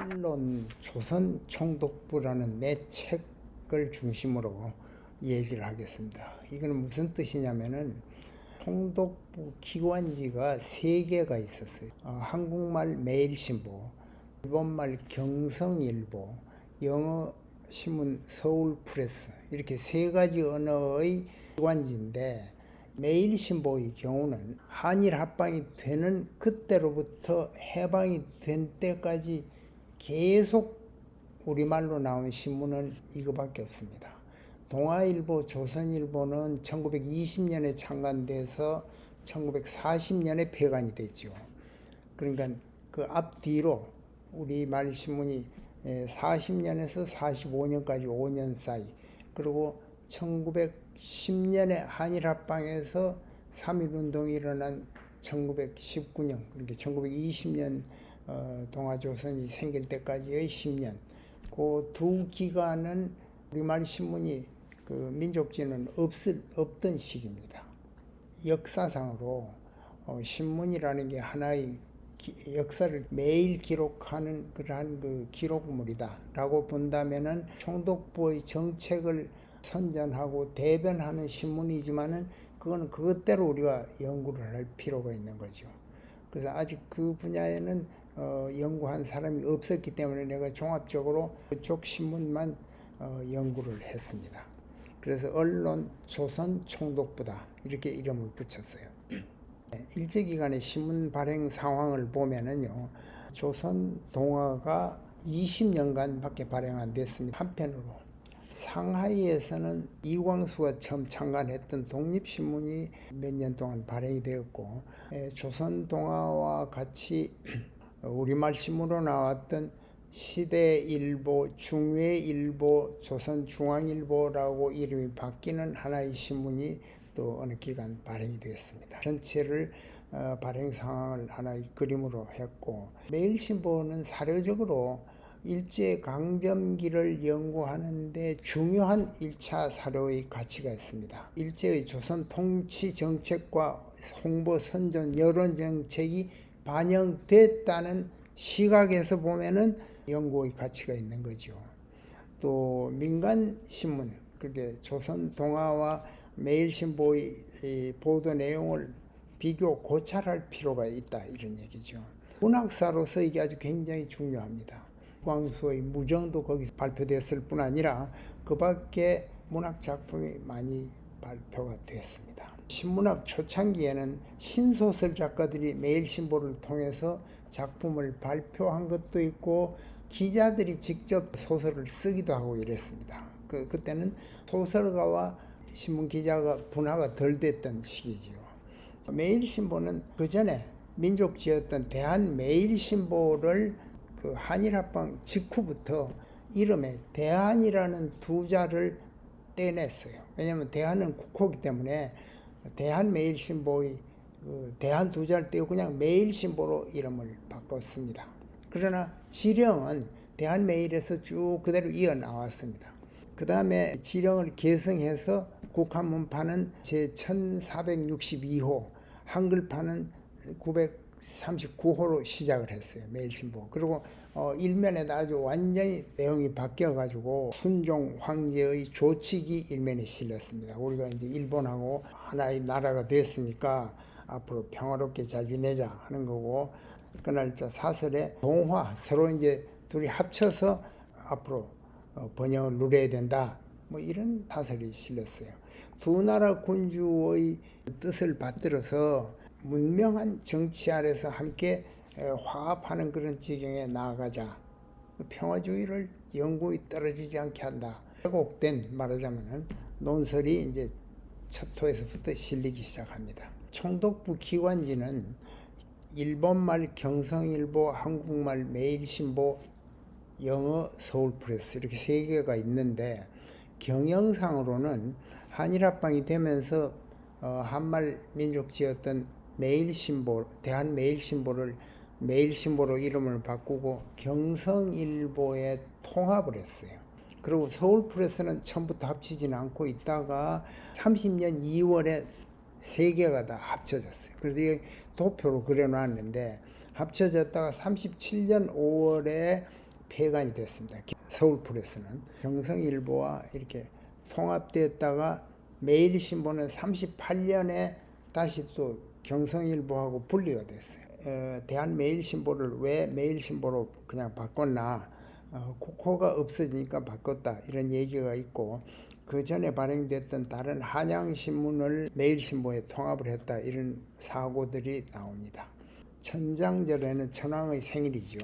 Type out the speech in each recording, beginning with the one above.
언론 조선총독부라는 내 책을 중심으로 얘기를 하겠습니다. 이건 무슨 뜻이냐면은 총독부 기관지가 3개가 있었어요. 한국말 매일신보, 일본말 경성일보, 영어 신문 서울프레스, 이렇게 3가지 언어의 기관지인데, 매일신보의 경우는 한일 합방이 되는 그때로부터 해방이 된 때까지 계속 우리말로 나온 신문은 이거밖에 없습니다. 동아일보, 조선일보는 1920년에 창간돼서 1940년에 폐간이 됐죠. 그러니까 그 앞뒤로 우리말 신문이 40년에서 45년까지 5년 사이, 그리고 1910년에 한일합방에서 3.1운동이 일어난 1919년, 그러니까 1920년 동아조선이 생길 때까지의 10년, 그 두 기간은 우리말 신문이 그 민족지는 없던 시기입니다. 역사상으로 신문이라는 게 하나의 역사를 매일 기록하는 그러한 그 기록물이다라고 본다면은 총독부의 정책을 선전하고 대변하는 신문이지만은 그거는 그것대로 우리가 연구를 할 필요가 있는 거죠. 그래서 아직 그 분야에는 연구한 사람이 없었기 때문에 내가 종합적으로 그쪽 신문만 연구를 했습니다. 그래서 언론 조선총독부다 이렇게 이름을 붙였어요. 일제기간의 신문 발행 상황을 보면은요, 조선 동아가 20년간밖에 발행 안 됐습니다. 한편으로 상하이에서는 이광수가 처음 창간했던 독립신문이 몇 년 동안 발행이 되었고, 조선 동아와 같이 우리말 신문으로 나왔던 시대일보, 중외일보, 조선중앙일보라고 이름이 바뀌는 하나의 신문이 또 어느 기간 발행이 되었습니다. 전체를 발행 상황을 하나의 그림으로 했고, 매일신보는 사료적으로 일제강점기를 연구하는데 중요한 1차 사료의 가치가 있습니다. 일제의 조선 통치 정책과 홍보 선전 여론 정책이 반영됐다는 시각에서 보면은 연구의 가치가 있는 거죠. 또 민간신문, 그게 조선 동아와 매일신보의 보도 내용을 비교 고찰할 필요가 있다, 이런 얘기죠. 문학사로서 이게 아주 굉장히 중요합니다. 광수의 무정도 거기서 발표됐을 뿐 아니라 그 밖에 문학 작품이 많이 발표가 됐습니다. 신문학 초창기에는 신소설 작가들이 매일신보를 통해서 작품을 발표한 것도 있고, 기자들이 직접 소설을 쓰기도 하고 이랬습니다. 그때는 소설가와 신문 기자가 분화가 덜 됐던 시기죠. 매일신보는 그 전에 민족지였던 대한매일신보를 그 한일합방 직후부터 이름에 대한이라는 두 자를 떼냈어요. 왜냐하면 대한은 국호이기 때문에 대한매일신보의 대한 두 자를 떼고 그냥 매일신보로 이름을 바꿨습니다. 그러나 지령은 대한매일에서 쭉 그대로 이어나왔습니다. 그 다음에 지령을 개성해서 국한문판은 제 1462호, 한글판은 939호로 시작을 했어요. 매일신보. 그리고 일면에도 아주 완전히 내용이 바뀌어가지고 순종 황제의 조칙이 일면에 실렸습니다. 우리가 이제 일본하고 하나의 나라가 됐으니까 앞으로 평화롭게 잘 지내자 하는 거고, 그날짜 사설에 동화, 서로 이제 둘이 합쳐서 앞으로 번영을 누려야 된다, 뭐 이런 사설이 실렸어요. 두 나라 군주의 뜻을 받들어서 문명한 정치 아래서 함께 화합하는 그런 지경에 나아가자. 평화주의를 영구히 떨어지지 않게 한다. 왜곡된, 말하자면 논설이 이제 첫 토에서부터 실리기 시작합니다. 총독부 기관지는 일본말 경성일보, 한국말 매일신보, 영어 서울프레스, 이렇게 3개가 있는데, 경영상으로는 한일합방이 되면서 한말 민족지였던 매일신보, 대한매일신보를 매일신보로 이름을 바꾸고 경성일보에 통합을 했어요. 그리고 서울프레스는 처음부터 합치지는 않고 있다가 30년 2월에 3개가 다 합쳐졌어요. 그래서 이게 도표로 그려놨는데, 합쳐졌다가 37년 5월에 폐간이 됐습니다. 서울프레스는 경성일보와 이렇게 통합됐다가 매일신보는 38년에 다시 또 경성일보하고 분리가 됐어요. 대한매일신보를 왜 매일신보로 그냥 바꿨나, 국호가 없어지니까 바꿨다 이런 얘기가 있고, 그 전에 발행됐던 다른 한양신문을 매일신보에 통합을 했다 이런 사고들이 나옵니다. 천장절에는 천황의 생일이죠.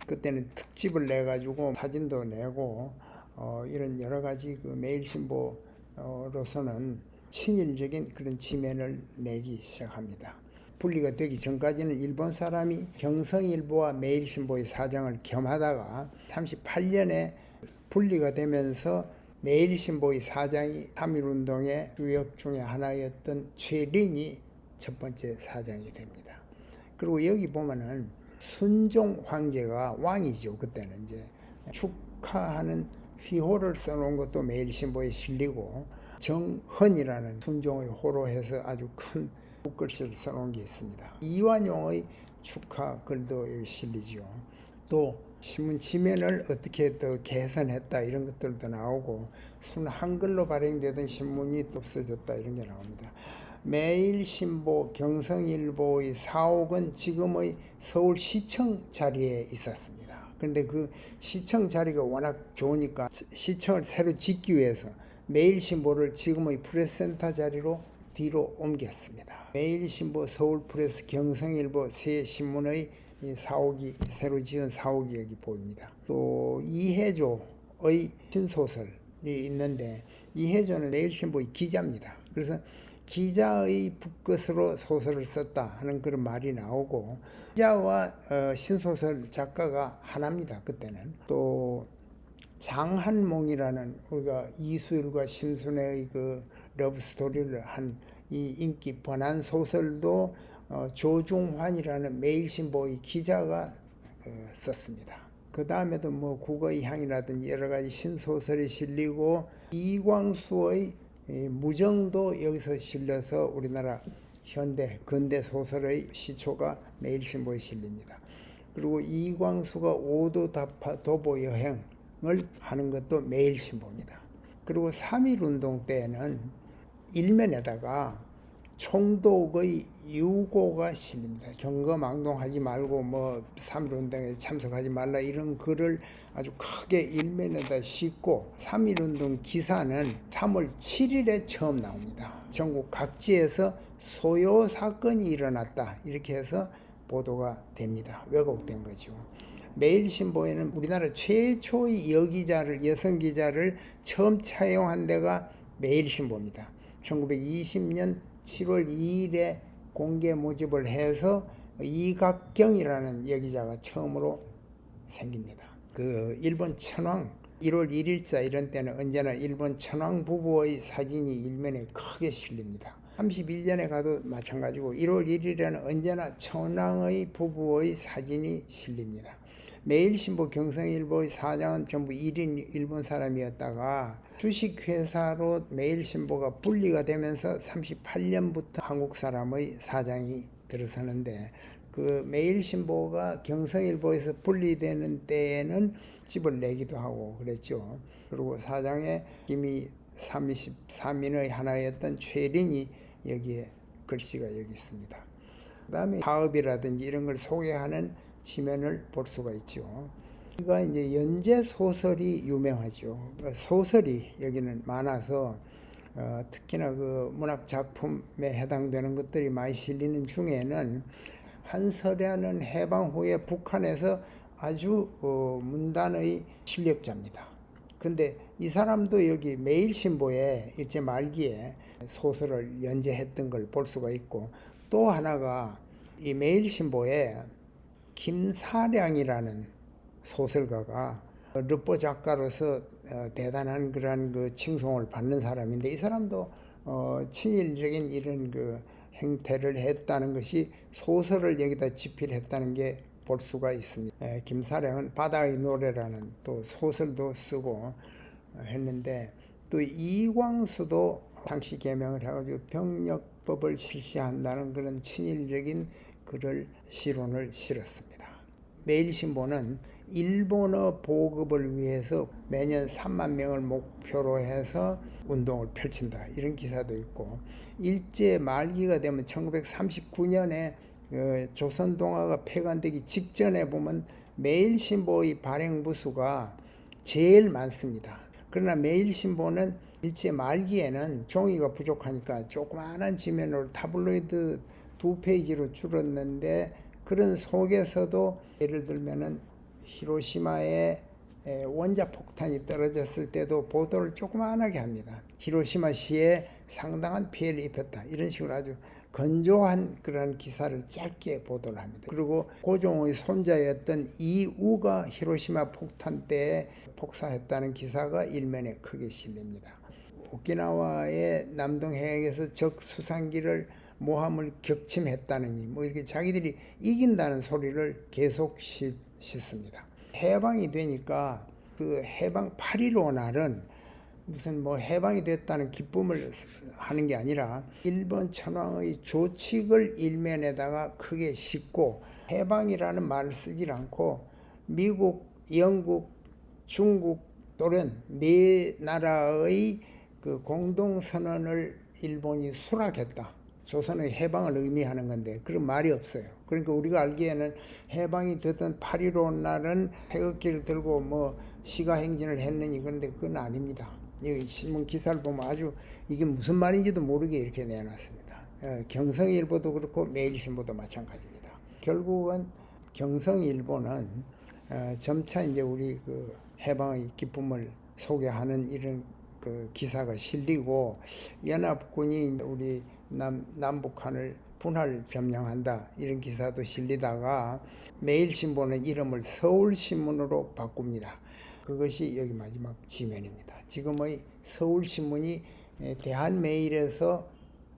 그때는 특집을 내가지고 사진도 내고 이런 여러 가지 그 매일신보로서는 친일적인 그런 지면을 내기 시작합니다. 분리가 되기 전까지는 일본 사람이 경성일보와 매일신보의 사장을 겸하다가 38년에 분리가 되면서 매일신보의 사장이 3.1운동의 주역 중에 하나였던 최린이 첫 번째 사장이 됩니다. 그리고 여기 보면은 순종 황제가 왕이죠. 그때는 이제 축하하는 휘호를 써놓은 것도 매일신보에 실리고, 정헌이라는 순종의 호로 해서 아주 큰 붓글씨를 써놓은 게 있습니다. 이완용의 축하 글도 여기 실리죠. 또 신문 지면을 어떻게 더 개선했다 이런 것들도 나오고, 순 한글로 발행되던 신문이 또 없어졌다 이런 게 나옵니다. 매일신보, 경성일보의 사옥은 지금의 서울시청 자리에 있었습니다. 그런데 그 시청 자리가 워낙 좋으니까 시청을 새로 짓기 위해서 매일신보를 지금의 프레스센터 자리로 뒤로 옮겼습니다. 매일신보, 서울프레스, 경성일보 세 신문의 사옥이, 새로 지은 사옥이 여기 보입니다. 또 이해조의 신소설이 있는데, 이해조는 매일신보의 기자입니다. 그래서 기자의 붓끝으로 소설을 썼다 하는 그런 말이 나오고, 기자와 신소설 작가가 하나입니다. 그때는. 또 장한몽이라는, 우리가 이수일과 심순애의 그 러브스토리를 한 이 인기 번안 소설도 조중환이라는 매일신보의 기자가 썼습니다. 그 다음에도 뭐 국어의 향이라든지 여러 가지 신소설이 실리고, 이광수의 무정도 여기서 실려서 우리나라 현대 근대 소설의 시초가 매일신보에 실립니다. 그리고 이광수가 오도다파 도보 여행을 하는 것도 매일신보입니다. 그리고 3.1운동 때에는 일면에다가 총독의 유고가 실립니다. 경거망동하지 말고 뭐 3.1운동에 참석하지 말라 이런 글을 아주 크게 일면에다 싣고, 3.1운동 기사는 3월 7일에 처음 나옵니다. 전국 각지에서 소요 사건이 일어났다 이렇게 해서 보도가 됩니다. 왜곡된 거죠. 매일신보에는 우리나라 최초의 여성 기자를 처음 차용한 데가 매일신보입니다. 1920년 7월 2일에 공개 모집을 해서 이각경이라는 여기자가 처음으로 생깁니다. 그 일본 천황 1월 1일자 이런 때는 언제나 일본 천황 부부의 사진이 일면에 크게 실립니다. 31년에 가도 마찬가지고 1월 1일에는 언제나 천황의 부부의 사진이 실립니다. 매일신보, 경성일보의 사장은 전부 1인 일본 사람이었다가 주식회사로 매일신보가 분리가 되면서 38년부터 한국 사람의 사장이 들어서는데, 그 매일신보가 경성일보에서 분리되는 때에는 집을 내기도 하고 그랬죠. 그리고 사장의 김이 33인의 하나였던 최린이 여기에 글씨가 여기 있습니다. 그 다음에 사업이라든지 이런 걸 소개하는 지면을 볼 수가 있죠. 이가 이제 연재 소설이 유명하죠. 소설이 여기는 많아서 특히나 그 문학 작품에 해당되는 것들이 많이 실리는 중에는 한서련은 해방 후에 북한에서 아주 문단의 실력자입니다. 근데 이 사람도 여기 매일신보에 일제 말기에 소설을 연재했던 걸 볼 수가 있고, 또 하나가 이 매일신보에 김사량이라는 소설가가 르포 작가로서 대단한 그런 그 칭송을 받는 사람인데, 이 사람도 친일적인 이런 그 행태를 했다는 것이 소설을 여기다 집필했다는 게 볼 수가 있습니다. 김사량은 바다의 노래라는 또 소설도 쓰고 했는데, 또 이광수도 당시 개명을 해가지고 병력법을 실시한다는 그런 친일적인 글을 시론을 실었습니다. 매일신보는 일본어 보급을 위해서 매년 3만 명을 목표로 해서 운동을 펼친다, 이런 기사도 있고, 일제 말기가 되면 1939년에 조선동화가 폐간되기 직전에 보면 매일신보의 발행 부수가 제일 많습니다. 그러나 매일신보는 일제 말기에는 종이가 부족하니까 조그마한 지면으로 타블로이드 2페이지로 줄었는데, 그런 속에서도 예를 들면은 히로시마에 원자 폭탄이 떨어졌을 때도 보도를 조그만하게 합니다. 히로시마시에 상당한 피해를 입혔다, 이런 식으로 아주 건조한 그런 기사를 짧게 보도를 합니다. 그리고 고종의 손자였던 이우가 히로시마 폭탄 때에 폭사했다는 기사가 일면에 크게 실립니다. 오키나와의 남동해역에서 적 수상기를 모함을 격침했다느니 뭐 이렇게 자기들이 이긴다는 소리를 계속 싣습니다. 해방이 되니까 그 해방 8.15 날은 무슨 뭐 해방이 됐다는 기쁨을 하는 게 아니라 일본 천황의 조칙을 일면에다가 크게 싣고, 해방이라는 말을 쓰질 않고 미국, 영국, 중국, 소련 네 나라의 그 공동선언을 일본이 수락했다, 조선의 해방을 의미하는 건데 그런 말이 없어요. 그러니까 우리가 알기에는 해방이 되던 8.15 날은 태극기를 들고 뭐 시가행진을 했느니, 그런데 그건 아닙니다. 이 신문 기사를 보면 아주 이게 무슨 말인지도 모르게 이렇게 내놨습니다. 경성일보도 그렇고 매일신보도 마찬가지입니다. 결국은 경성일보는 점차 이제 우리 그 해방의 기쁨을 소개하는 이런 그 기사가 실리고, 연합군이 우리 남북한을 분할 점령한다, 이런 기사도 실리다가 매일신보는 이름을 서울신문으로 바꿉니다. 그것이 여기 마지막 지면입니다. 지금의 서울신문이 대한매일에서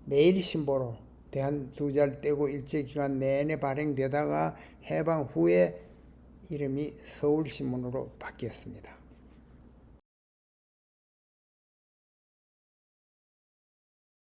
매일신보로 대한 두 잘 떼고 일제기간 내내 발행되다가 해방 후에 이름이 서울신문으로 바뀌었습니다.